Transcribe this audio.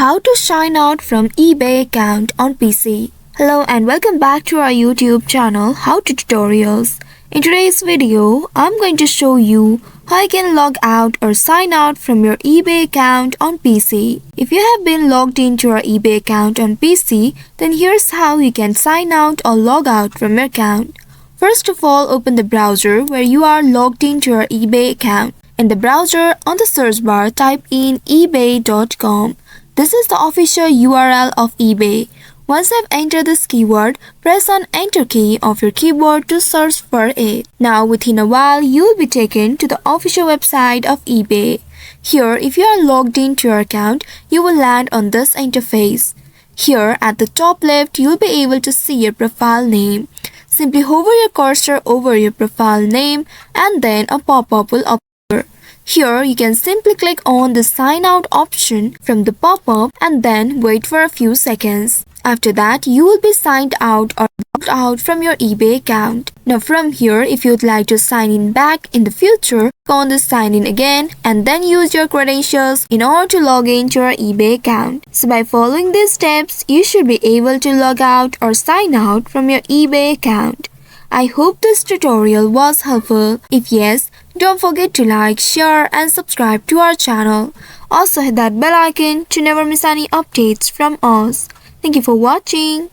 How to sign out from eBay account on PC. Hello and welcome back to our YouTube channel How to Tutorials. In today's video, I'm going to show you how you can log out or sign out from your eBay account on PC. If you have been logged into your eBay account on PC, then here's how you can sign out or log out from your account. First of all, open the browser where you are logged into your eBay account. In the browser, on the search bar, type in ebay.com. This is the official URL of eBay. Once you have entered this keyword, press on Enter key of your keyboard to search for it. Now within a while, you will be taken to the official website of eBay. Here, if you are logged into your account, you will land on this interface. Here at the top left, you will be able to see your profile name. Simply hover your cursor over your profile name and then a pop-up will appear. Here, you can simply click on the sign out option from the pop-up and then wait for a few seconds. After that, you will be signed out or logged out from your eBay account. Now from here, if you would like to sign in back in the future, go on the sign in again and then use your credentials in order to log into your eBay account. So by following these steps, you should be able to log out or sign out from your eBay account. I hope this tutorial was helpful. If yes, don't forget to like, share and subscribe to our channel. Also hit that bell icon to never miss any updates from us. Thank you for watching.